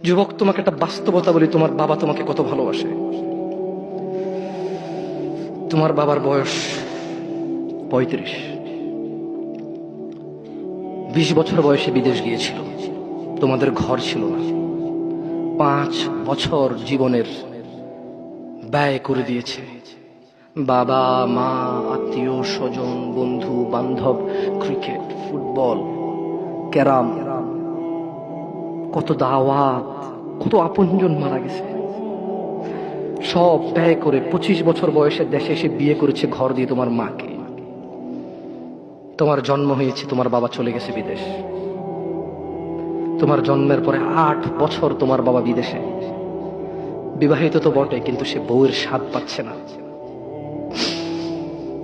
যুবক, তোমাকে একটা বাস্তবতা বলি, তোমার বাবা তোমাকে কত ভালোবাসে। তোমার বাবার বয়স 35। 20 বছর বয়সে বিদেশ গিয়েছিল, তোমাদের ঘর ছিল না। 5 বছর জীবনের ব্যয় করে দিয়েছে। বাবা মা, আত্মীয় স্বজন, বন্ধু বান্ধব, ক্রিকেট, ফুটবল, ক্যারাম, কত দাওয়াত, কত আপনজন মারা গেছে। সব ব্যয় করে 25 বছর বয়সে দেশে এসে বিয়ে করেছে ঘর দিয়ে তোমার মাকে। তোমার জন্ম হয়েছে, তোমার বাবা চলে গেছে বিদেশ। তোমার জন্মের পরে 8 বছর তোমার বাবা বিদেশে। বিবাহিত তো বটে, কিন্তু সে বউয়ের স্বাদ পাচ্ছে না।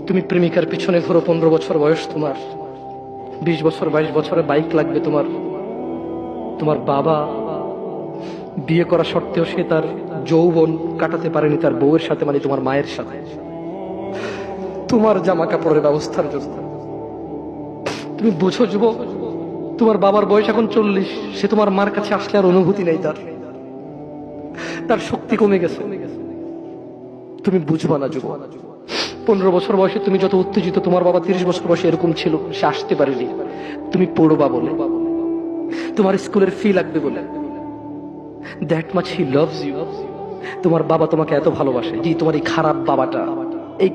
তুমি প্রেমিকার পিছনে ঘোরো, 15 বছর বয়স তোমার। 20 বছর 22 বছরে বাইক লাগবে তোমার। তোমার বাবা বিয়ে করা সত্ত্বেও সে তার যৌবন কাটাতে পারেনি তার বউয়ের সাথে, মানে তোমার মায়ের সাথে, তোমার জামা কাপড়ের ব্যবস্থার জন্য। তুমি বুঝো যুবক, তোমার বাবার বয়স এখন 40, সে তোমার মার কাছে আসলে আর অনুভূতি নেই, তার শক্তি কমে গেছে। তুমি বুঝবা না যুবক। 15 বছর বয়সে তুমি যত উত্তেজিত, তোমার বাবা 30 বছর বয়সে এরকম ছিল, সে আসতে পারেনি। তুমি পড়বা বলে, তোমার স্কুলের ফি লাগবে বলে, that much he loves you. তোমার বাবা তোমাকে এত ভালোবাসে। জি, তোমার এই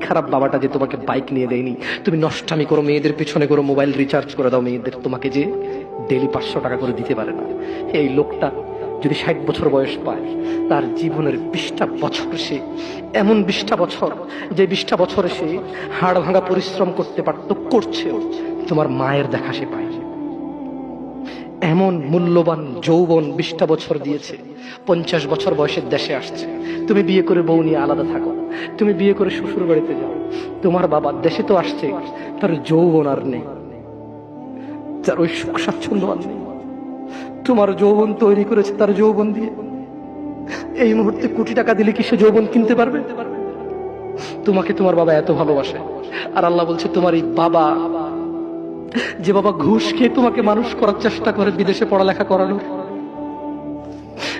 খারাপ বাবাটা যে তোমাকে বাইক নিয়ে দেয়নি, তুমি নষ্টামি করো, মেয়েদের পিছনে করো, মোবাইল রিচার্জ করে দাও মেয়েদের, তোমাকে যে ডেলি 500 টাকা করে দিতে পারে না। এই লোকটা যদি 60 বছর বয়স পায়, তার জীবনের 20টা বছর সে এমন 20টা বছর, যে 20টা বছরে সে হাড় ভাঙা পরিশ্রম করতে পারত, করছে, তোমার মায়ের দেখা সে পায়। এমন মূল্যবান যৌবন 20টা বছর দিয়েছে। 50 বছর বয়সের দেশে আসছে। তুমি বিয়ে করে বউ নিয়ে আলাদা থাকো, তুমি বিয়ে করে শ্বশুর বাড়িতে যাও। তোমার বাবা দেশে তো আসছে, তার যৌবন আর নেই, তার ওই সুখ স্বাচ্ছন্দ্য আর নেই। তোমার যৌবন তৈরি করেছে তার যৌবন দিয়ে। এই মুহূর্তে কোটি টাকা দিলে কি সে যৌবন কিনতে পারবে? তোমাকে তোমার বাবা এত ভালোবাসে। আর আল্লাহ বলছে, তোমার এই বাবা, যে বাবা ঘুষ খেয়ে তোমাকে মানুষ করার চেষ্টা করে বিদেশে পড়ালেখা করানোর,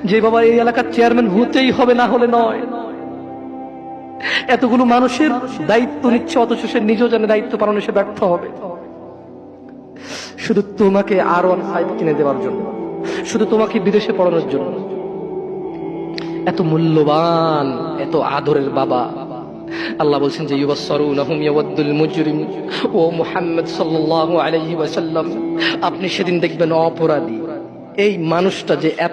যে বাবা এই এলাকার চেয়ারম্যান হতেই হবে, না হলে নয়, এতগুলো মানুষের দায়িত্ব নিচ্ছে, অথচ সে নিজেও জানে দায়িত্ব পালনে সে ব্যর্থ হবে, শুধু তোমাকে R15 কিনে দেওয়ার জন্য, শুধু তোমাকে বিদেশে পড়ানোর জন্য। এত মূল্যবান, এত আদরের বাবা। আল্লাহ বলছেন যে ইউবাসসারুনাহুম ইয়াওয়াদ্দুল মুজরিম, ও মুহাম্মদ সাল্লাল্লাহু আলাইহি ওয়াসাল্লাম, আপনি সেদিন দেখবেন অপরাধী এই মানুষটা যে এত